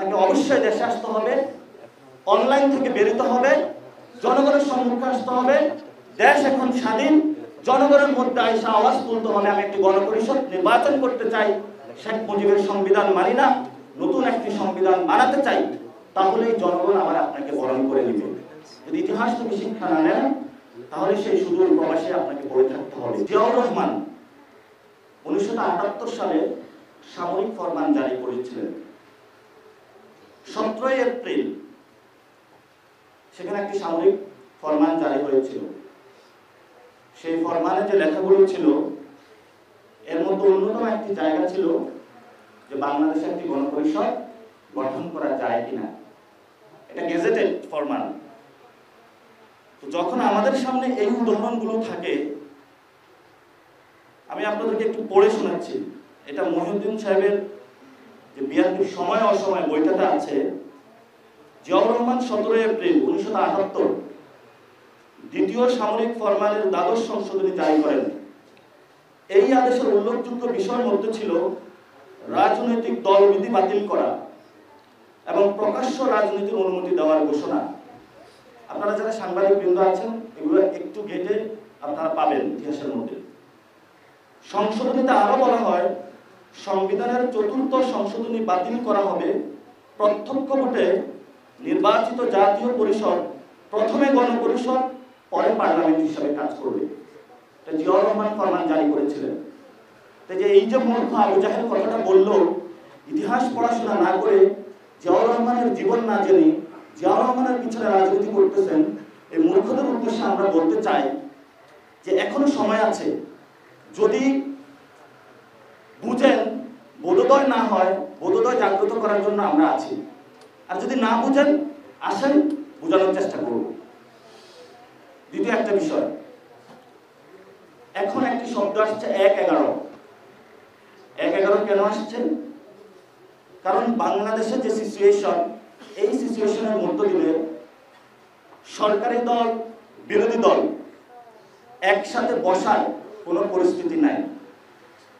আপনাকে অবশ্যই দেশে আসতে হবে, অনলাইন থেকে বেরোতে হবে, জনগণের সম্মুখে আসতে হবে। দেশ এখন স্বাধীন, জনগণের মধ্যে আইসা আওয়াজ তুলতে হবে। আমি একটি গণপরিষদ নির্বাচন করতে চাই, শেখ মুজিবের সংবিধান মানি না, নতুন একটি সংবিধান বানাতে চাই, তাহলেই জনগণ আবার আপনাকে বরণ করে নেবে। যদি ইতিহাস থেকে শিক্ষা না নেন, তাহলে সেই সুদূর প্রবাসে আপনাকে পড়ে থাকতে হবে। জিয়াউর রহমান 1978 সালে সামরিক ফরমান জারি করেছিলেন। 17 এপ্রিল সেখানে একটি সামরিক ফরমান জারি হয়েছিল। সেই ফরমানে যে লেখাগুলো ছিল, এর মধ্যে অন্যতম একটি জায়গা ছিল যে বাংলাদেশে একটি গণপরিষদ গঠন করা যায় কিনা। এটা গেজেটেড ফরমান। তো যখন আমাদের সামনে এই উদাহরণগুলো থাকে, আমি আপনাদেরকে একটু পড়ে শোনাচ্ছি। এটা মহিউদ্দিন সাহেবের যে বিএনপির সময় অসময় বইটাতে আছে। জিয়াউর রহমান 17 এপ্রিল 1978 দ্বিতীয় সামরিক ফরমানের দ্বাদশ সংশোধনী জারি করেন। এই আদেশের উল্লেখযোগ্য বিষয়ের মধ্যে ছিল রাজনৈতিক দলবিধি বাতিল করা এবং প্রকাশ্য রাজনীতির অনুমতি দেওয়ার ঘোষণা। আপনারা যারা সাংবাদিক বৃন্দ আছেন, এগুলো একটু ঘেটে আপনারা পাবেন ইতিহাসের মধ্যে। সংশোধনীতে আরো বলা হয়, সংবিধানের 4র্থ সংশোধনী বাতিল করা হবে। প্রত্যক্ষ ভোটে নির্বাচিত জাতীয় পরিষদ প্রথমে গণপরিষদ, পরে পার্লামেন্ট হিসাবে কাজ করবে। এটা জিয়াউর রহমান ফরমান জারি করেছিলেন। যে এই যে মূর্খ আবু জাহেল কথাটা বললো, ইতিহাস পড়াশোনা না করে, জিয়াউর রহমানের জীবন না জেনে জিয়াউর রহমানের পিছনে রাজনীতি করতেছেন, এই মূর্খদের উদ্দেশ্যে আমরা বলতে চাই যে এখনো সময় আছে। যদি বুঝেন, বোধোদয় না হয়, বোধোদয় জাগ্রত করার জন্য আমরা আছি। আর যদি না বুঝেন, আসেন, বোঝানোর চেষ্টা করব। দ্বিতীয় একটা বিষয়, এখন একটি শব্দ আসছে 1-11। 1-11 কেন আসছে? কারণ বাংলাদেশের যে সিচুয়েশন, এই সিচুয়েশনের মধ্য দিয়ে সরকারি দল, বিরোধী দল একসাথে বসার কোনো পরিস্থিতি নাই।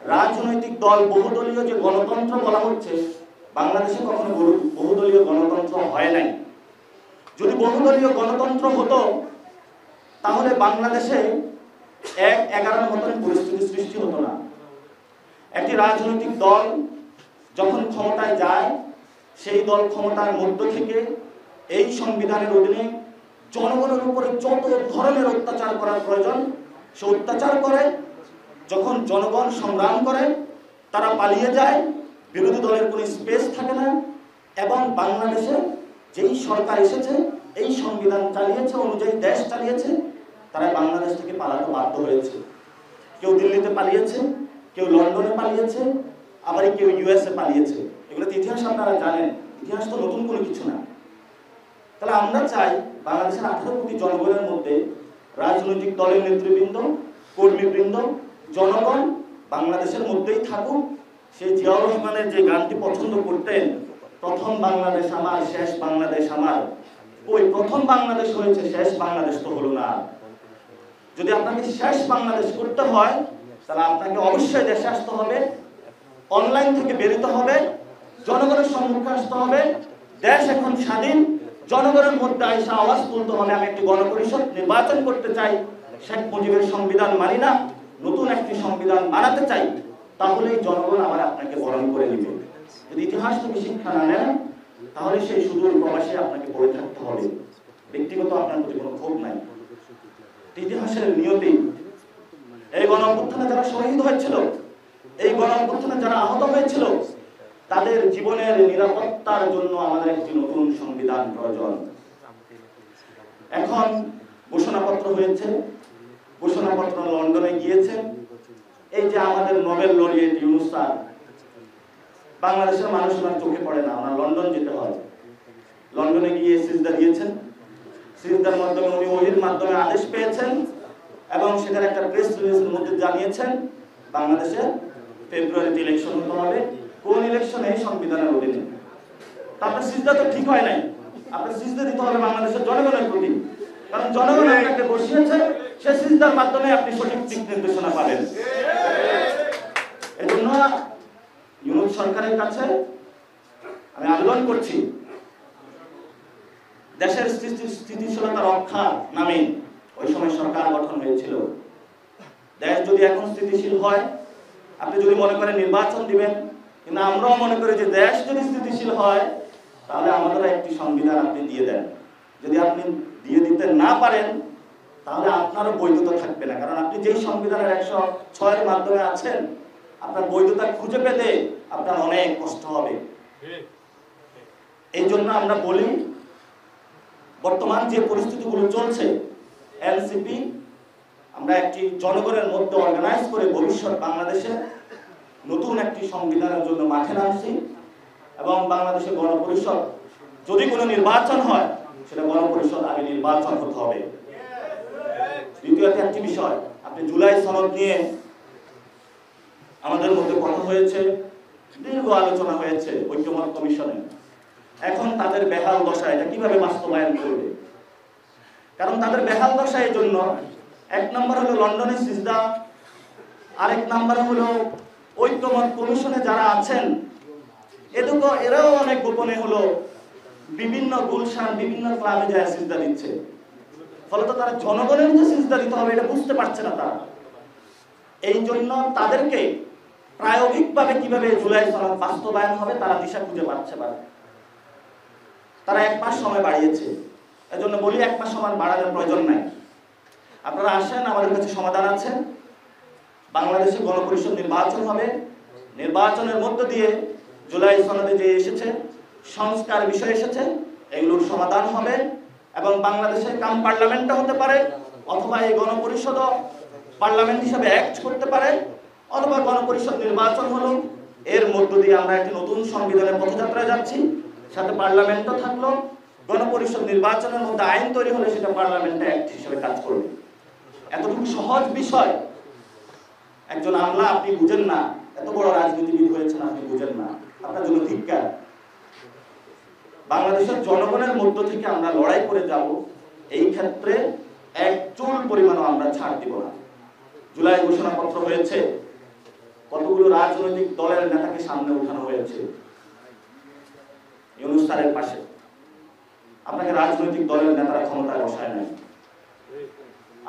রাজনৈতিক দল, বহুদলীয় যে গণতন্ত্র বলা হচ্ছে, বাংলাদেশে কখনো বহুদলীয় গণতন্ত্র হয় নাই। যদি বহুদলীয় গণতন্ত্র হতো, তাহলে বাংলাদেশে 1-11 মতন পরিস্থিতি সৃষ্টি হতো না। একটি রাজনৈতিক দল যখন ক্ষমতায় যায়, সেই দল ক্ষমতার মধ্য থেকে এই সংবিধানের অধীনে জনগণের উপরে যত ধরনের অত্যাচার করার প্রয়োজন সে অত্যাচার করে। যখন জনগণ সংগ্রাম করে, তারা পালিয়ে যায়, বিরোধী দলের কোনো স্পেস থাকে না। এবং বাংলাদেশে যেই সরকার এসেছে, এই সংবিধান চালিয়েছে, অনুযায়ী দেশ চালিয়েছে, তারা বাংলাদেশ থেকে পালাতে বাধ্য হয়েছে। কেউ দিল্লিতে পালিয়েছে, কেউ লন্ডনে পালিয়েছে, আবার কেউ ইউএসএ পালিয়েছে। এগুলো তো ইতিহাস আপনারা জানেন, ইতিহাস তো নতুন কোনো কিছু না। তাহলে আমরা চাই বাংলাদেশের 18 কোটি জনগণের মধ্যে রাজনৈতিক দলের নেতৃবৃন্দ, কর্মীবৃন্দ, জনগণ বাংলাদেশের মধ্যেই থাকুক। সেই জিয়াউর রহমানের যে গানটি পছন্দ করতেন, প্রথম বাংলাদেশ আমার, শেষ বাংলাদেশ আমার, ওই প্রথম বাংলাদেশ হয়েছে, শেষ বাংলাদেশ তো হলো না। যদি আপনাকে শেষ বাংলাদেশ করতে হয়, তাহলে আপনাকে অবশ্যই দেশে আসতে হবে, অনলাইন থেকে বেরোতে হবে, জনগণের সম্মুখে আসতে হবে। দেশ এখন স্বাধীন, জনগণের মধ্যে আইসা আওয়াজ তুলতে হবে। আমি একটি গণপরিষদ নির্বাচন করতে চাই, শেখ মুজিবের সংবিধান মানি না, নতুন একটি সংবিধান বানাতে চাই, তাহলেই জনগণ আবার আপনাকে বরণ করে নেবে। যদি ইতিহাস থেকে শিক্ষা না নেন, তাহলে সেই সুদূর প্রবাসে আপনাকে পড়ে থাকতে হবে। ব্যক্তিগত আপনার প্রতি কোনো ক্ষোভ নাই, ইতিহাসের নিয়তি। এই গণ অভ্যুত্থানে যারা শহীদ হয়েছিল, এই গণ অভ্যুত্থানে যারা আহত হয়েছিল, তাদের জীবনের নিরাপত্তার জন্য আমাদের একটি নতুন সংবিধান প্রয়োজন। এখন ঘোষণাপত্র হয়েছে, ঘোষণাপত্র লন্ডনে গিয়েছে। এই যে আমাদের নোবেল লরিয়েট ইউনূস স্যার, বাংলাদেশের মানুষ ওনার চোখে পড়ে না, ওনার লন্ডন যেতে হয়। লন্ডনে গিয়ে সিজদা দিয়েছেন, সিজদার মাধ্যমে উনি ওহির মাধ্যমে আদেশ পেয়েছেন এবং সেখানে একটা প্রেস রিলিজের মধ্যে জানিয়েছেন বাংলাদেশে ফেব্রুয়ারিতে ইলেকশন হতে হবে। কোন ইলেকশনে? সংবিধানের অধীনে। তারপরে সিজদা তো ঠিক হয় নাই, আপনার সিজদা দিতে হবে বাংলাদেশের জনগণের প্রতি, কারণ জনগণ আপনাকে বসিয়েছে, সে সিজদার মাধ্যমে আপনি সঠিক দিক নির্দেশনা পাবেন। এজন্য ইউনূস সরকারের কাছে আমি আবেদন করছি দেশের স্থিতিশীলতা রক্ষার নামে ওই সময় সরকার গঠন হয়েছিল। দেশ যদি এখন স্থিতিশীল হয়, আপনি যদি মনে করেন নির্বাচন দিবেন, কিন্তু আমরাও মনে করি যে দেশ যদি স্থিতিশীল হয় তাহলে আমাদের একটি সংবিধান আপনি দিয়ে দেন। যদি আপনি দিয়ে দিতে না পারেন তাহলে আপনারও বৈধতা থাকবে না, কারণ আপনি যেই সংবিধানের 106 এর মাধ্যমে আছেন, আপনার বৈধতা খুঁজে পেতে আপনার অনেক কষ্ট হবে। এই জন্য আমরা বলি, বর্তমান যে পরিস্থিতিগুলো চলছে, এনসিপি আমরা একটি জনগণের মধ্যে অর্গানাইজ করে ভবিষ্যৎ বাংলাদেশে নতুন একটি সংবিধানের জন্য মাঠে নামছি, এবং বাংলাদেশে গণপরিষদ যদি কোনো নির্বাচন হয় সেটা গণপরিষদ আগে নির্বাচন হতে হবে। দ্বিতীয়ত একটি বিষয়, আপনি জুলাই সনদ নিয়ে আমাদের মধ্যে কথা হয়েছে, দীর্ঘ আলোচনা হয়েছে ঐক্যমত্য কমিশনে। এখন তাদের বেহাল দশা, এটা কিভাবে বাস্তবায়ন করবে? কারণ তাদের বেহাল দশা এই জন্য, এক নম্বর হলো লন্ডনের সিজদা, আরেক নম্বর হলো ঐক্যমত কমিশনে যারা আছেন এরাও অনেক গোপনে হলো বিভিন্ন গুলশান, বিভিন্ন ক্লাবে যায় সিজদা দিচ্ছে। ফলত তারা জনগণের যে সিজদা দিতে হবে এটা বুঝতে পারছে না তারা। এই জন্য তাদেরকে প্রায়োগিকভাবে কিভাবে জুলাই সনদ বাস্তবায়ন হবে তারা দিশা খুঁজে পাচ্ছে না। তারা 1 মাস সময় বাড়িয়েছে। এজন্য বলি 1 মাস সময় বাড়ানোর প্রয়োজন নাই। আপনারা আসেন, আমাদের কাছে সমাধান আছে। বাংলাদেশে গণপরিষদ নির্বাচন হবে, নির্বাচনের মধ্য দিয়ে জুলাই সনদে যে এসেছে সংস্কার বিষয় এসেছে এগুলোর সমাধান হবে, এবং বাংলাদেশের কাম পার্লামেন্টটা হতে পারে, অথবা এই গণপরিষদ পার্লামেন্ট হিসেবে অ্যাক্ট করতে পারে, অথবা গণপরিষদ নির্বাচন হলো, এর মধ্য দিয়ে আমরা একটি নতুন সংবিধানের পথযাত্রায় যাচ্ছি, সাথে পার্লামেন্টও থাকলো। গণপরিষদ নির্বাচনের মধ্যে আইন তৈরি হলে সেটা পার্লামেন্টে অ্যাক্ট হিসেবে কাজ করবে। এতটুকু সহজ বিষয় একজন আমলা আপনি বুঝেন না, এত বড় রাজনীতিবিদ হয়েছেন আপনি বুঝেন না, আপনার জন্য ধিক্কার। বাংলাদেশের জনগণের মধ্য থেকে আমরা লড়াই করে যাব, এই ক্ষেত্রে এক চুল পরিমাণও আমরা ছাড় দিব না। জুলাই ঘোষণাপত্র হয়েছে, কতগুলো রাজনৈতিক দলের নেতাকে সামনে উঠানো হয়েছে ইউনূস স্যারের পাশে। আপনাকে রাজনৈতিক দলের নেতারা ক্ষমতায় বসায় নাই,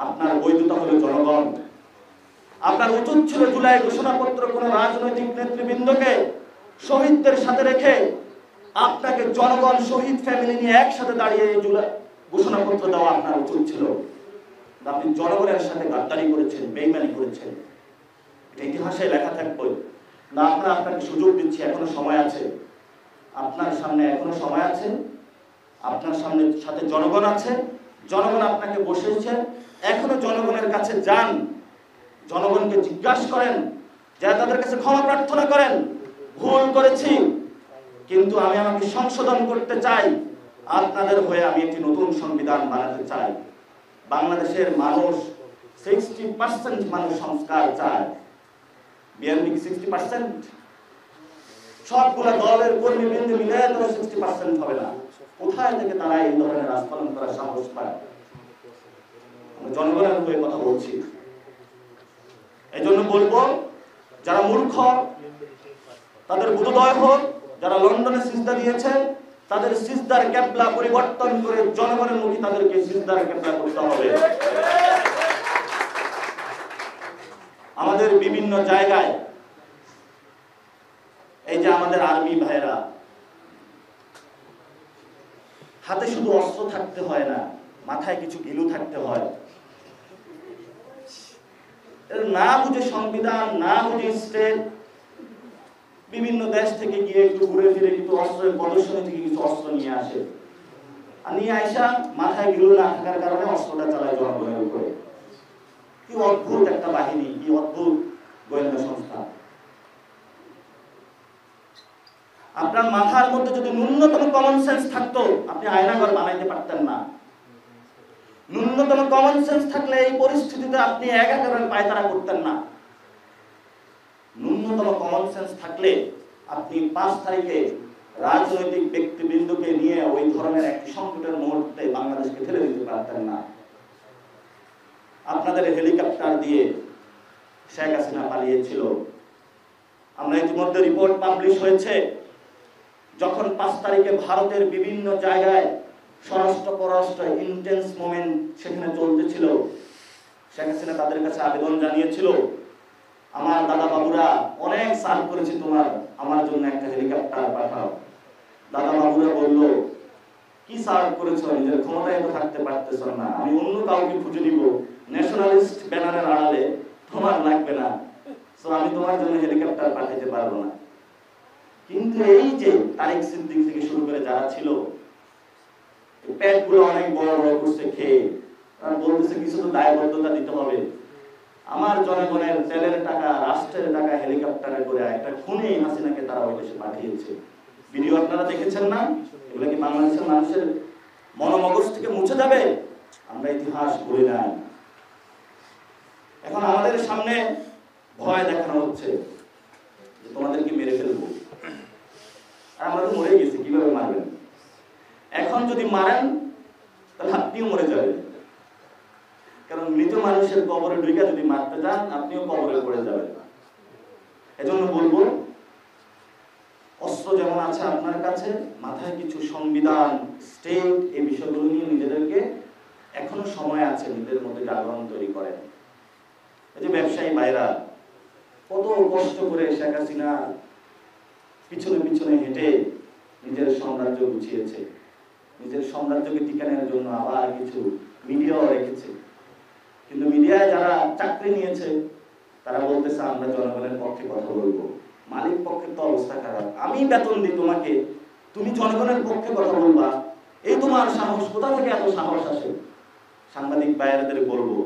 আপনার বৈধতা হলো জনগণ। আপনার উচিত ছিল জুলাই ঘোষণাপত্র কোন রাজনৈতিক নেতৃবৃন্দকে শহীদদের সাথে রেখে আপনাকে জনগণ শহীদ ফ্যামিলি নিয়ে একসাথে দাঁড়িয়ে এই জুলাই ঘোষণাপত্র দেওয়া আপনার উচিত ছিল। আপনি জনগণের সাথে গাদ্দারি করেছেন, বেইমানি করেছেন, এটা ইতিহাসে লেখা থাকবে না। আপনাকে সুযোগ দিচ্ছি, এখনো সময় আছে, আপনার সামনে এখনো সময় আছে, আপনার সামনে সাথে জনগণ আছে, জনগণ আপনাকে বসেছে, এখনো জনগণের কাছে যান, জনগণকে জিজ্ঞাসা করেন, যারা তাদের কাছে ক্ষমা প্রার্থনা করেন, ভুল করেছি কিন্তু আমি আমাকে সংশোধন করতে চাই, আপনাদের হয়ে আমি একটি নতুন সংবিধান বানাতে চাই। বাংলাদেশের মানুষ 60% মানুষ সংস্কার চায়। বিএনপি 60%, সবগুলো দলের কর্মীবৃন্দ মিলে তো 60% হবে না। কোথায় থেকে তারা এই ধরনের রাজপালন করার সাহস পায়? আমি জনগণের হয়ে কথা বলছি। এই জন্য বলবো, যারা মূর্খ তাদের বোধোদয় হোক, যারা লন্ডনে সিজদা দিয়েছে তাদের সিজদার কেবলা পরিবর্তন করে জনগণের মুখে তাদেরকে সিজদার কেবলা করতে হবে। আমাদের বিভিন্ন জায়গায় এই যে আমাদের আর্মি ভাইরা, হাতে শুধু অস্ত্র থাকতে হয় না, মাথায় কিছু গিলু থাকতে হয়। না বুঝে সংবিধান, না বুঝে স্টেট, বিভিন্ন দেশ থেকে গিয়ে একটু ঘুরে ফিরে কিন্তু অস্ত্রের প্রদর্শনী থেকে কিছু অস্ত্র নিয়ে আসে, আর নিয়ে আইসা মাথায় গিলু না থাকার কারণে অস্ত্রটা চালায় জনগণের উপরে। কি অদ্ভুত একটা বাহিনী, কি অদ্ভুত গোয়েন্দা সংস্থা। আপনার মাথার মধ্যে যদি ন্যূনতম কমন সেন্স থাকতো, আপনি আয়নাঘর বানাইতে পারতেন না। ন্যূনতম কমন সেন্স থাকলে এই পরিস্থিতিতে আপনি একাকারের পায়তারা করতেন না। ন্যূনতম কমন সেন্স থাকলে আপনি 5 তারিখে রাজনৈতিক ব্যক্তিবৃন্দকে নিয়ে ওই ধরনের একটি সংকটের মুহূর্তে বাংলাদেশকে ঠেলে দিতে পারতেন না। আপনাদের হেলিকপ্টার দিয়ে শেখ হাসিনা পালিয়েছিল। আমরা ইতিমধ্যে রিপোর্ট পাবলিশ হয়েছে, যখন 5 তারিখে ভারতের বিভিন্ন জায়গায় স্বরাষ্ট্র পররাষ্ট্র ইন্টেন্স মোমেন্ট সেখানে চলতেছিল, শেখ হাসিনা তাদের কাছে আবেদন জানিয়েছিল, আমার দাদা বাবুরা অনেক সার্ভ করেছে, তোমার আমার জন্য একটা হেলিকপ্টার পাঠাও। দাদা বাবুরা বলল, কি সার্ভ করেছো, নিজের ক্ষমতায় তো থাকতে পারতেছ না, আমি অন্য কাউকে খুঁজে দিব, ন্যাশনালিস্ট ব্যানারের আড়ালে তোমার লাগবে না, সো আমি তোমার জন্য হেলিকপ্টার পাঠাইতে পারবো না। কিন্তু এই যে তারিক সিদ্দিক থেকে শুরু করে যারা ছিল, পেটগুলো অনেক বড় বড় করছে খেয়ে, তারা বলতেছে কিছু তো দায়বদ্ধতা দিতে হবে, আমার জনগণের তেলের টাকা, রাষ্ট্রের টাকা হেলিকপ্টারে করে একটা খুনি হাসিনাকে তারা ওই দেশে পাঠিয়েছে। ভিডিও আপনারা দেখেছেন না? এগুলো কি বাংলাদেশের মানুষের মনোমগজ থেকে মুছে যাবে? আমরা ইতিহাস বলি নাই। এখন আমাদের সামনে ভয় দেখানো হচ্ছে যে তোমাদেরকে মেরে ফেলবো, আর আমরা তো মরে গেছি, কিভাবে মারবেন? এখন যদি মারেন তাহলে আপনিও মরে যাবেন, কারণ মৃত মানুষের কবরে ঢুকে যদি মারতে যান আপনিও কবরে পড়ে যাবেন। এজন্য বলবো, অস্ত্র যেমন আছে আপনার কাছে, মাথায় কিছু সংবিধান, স্টেট, এই বিষয়গুলো নিয়ে নিজেদেরকে এখনো সময় আছে, নিজেদের মধ্যে জাগরণ তৈরি করেন। এই যে ব্যবসায়ী ভাইরা কত কষ্ট করে শেখ হাসিনা পিছনে পিছনে হেঁটে নিজের সাম্রাজ্য গুছিয়েছে, নিজের সাম্রাজ্যকে টিকানোর জন্য আবার কিছু মিডিয়াও রেখেছে। কিন্তু মিডিয়ায় যারা চাকরি নিয়েছে তারা বলতেছে আমরা জনগণের পক্ষে কথা বলবো। মালিক পক্ষের তো অবস্থা খারাপ, আমি বেতন দিই তোমাকে, তুমি জনগণের পক্ষে কথা বলবা, এই তোমার সাহস, কোথা থেকে এত সাহস আসে? সাংবাদিক ভাইয়াদের বলবো,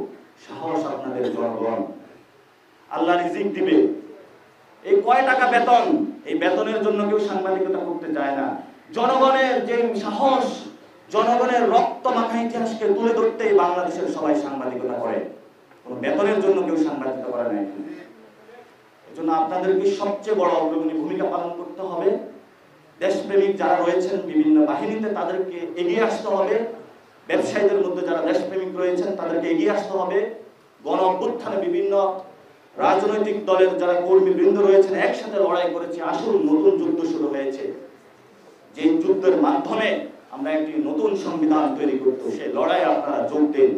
সাহস আপনাদের জনগণ, আল্লাহ রিজিক দিবে। এই কয় টাকা বেতন, এই বেতনের জন্য কেউ সাংবাদিকতা করতে চায় না। জনগণের যে সাহস, জনগণের রক্ত মাখা ইতিহাসকে তুলে ধরতেই বাংলাদেশের সবাই সাংবাদিকতা করে, কোন বেতনের জন্য কেউ সাংবাদিকতা করে না। এজন্য আপনাদেরকে সবচেয়ে বড় অগ্রণী ভূমিকা পালন করতে হবে। দেশপ্রেমিক যারা রয়েছেন বিভিন্ন বাহিনীতে তাদেরকে এগিয়ে আসতে হবে, ব্যবসায়ীদের মধ্যে যারা দেশপ্রেমিক রয়েছেন তাদেরকে এগিয়ে আসতে হবে, গণ অভ্যুত্থানে বিভিন্ন রাজনৈতিক দলের যারা কর্মীবৃন্দ রয়েছেন একসাথে লড়াই করেছে। আসল নতুন যুদ্ধ শুরু হয়েছে, যে যুদ্ধের মাধ্যমে আমরা একটি নতুন সংবিধান তৈরি করতে, সেই লড়াই আপনারা যোগ দেন।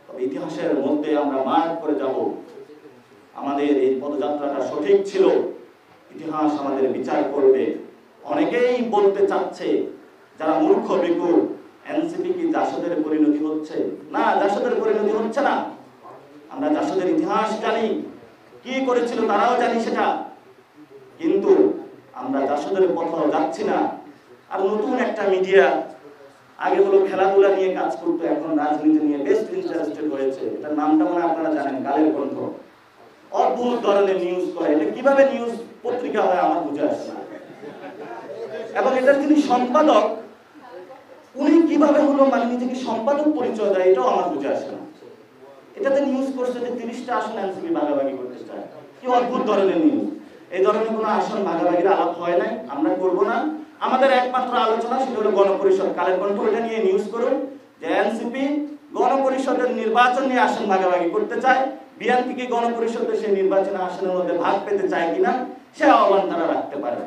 তবে ইতিহাসের মধ্যে আমরা মার্ক করে যাব আমাদের এই পদযাত্রাটা সঠিক ছিল, ইতিহাস আমাদের বিচার করবে। অনেকেই বলতে চাচ্ছে, যারা মূর্খ বেকুব, এনসিপি কি জাসদের পরিণতি হচ্ছে? না, জাসদের পরিণতি হচ্ছে না। আমরা জাসদের ইতিহাস জানি, কি করেছিল তারাও জানি সেটা, কিন্তু আমরা জাসদের পথেও যাচ্ছি না। আর নতুন একটা মিডিয়া, আগে হলো খেলাধুলা নিয়ে কাজ করতো, এখন রাজনীতি নিয়ে বেস্ট ইন্টারেস্টেড হয়েছে। এটার নামটা মনে আপনারা জানেন, কালের কণ্ঠ। অদ্ভুত ধরনের নিউজ করে, এটা কিভাবে নিউজ পত্রিকা হয় আমার বুঝে আসে না। এবং এটার যিনি সম্পাদক, উনি কিভাবে হলো মানে নিজেকে সম্পাদক পরিচয় দেয়, এটাও আমার বুঝে আসে না। এটাতে নিউজ করছে যে 30টা আসন এনসিপি ভাগাভাগি করতে চায়, কি অদ্ভুত ধরনের নিউজ। এই ধরনের কোনো আসন ভাগাভাগির আলাপ হয় নাই, আমরা করব না। আমাদের একমাত্র আলোচনা সেটা হলো গণপরিষদ। কালের কণ্ঠ এটা নিয়ে নিউজ করুন যে এনসিপি গণপরিষদের নির্বাচন নিয়ে আসন ভাগাভাগি করতে চায়, বিএনপি কি গণপরিষদে সেই নির্বাচনের আসনের মধ্যে ভাগ পেতে চায় কিনা সে আহ্বান তারা রাখতে পারে।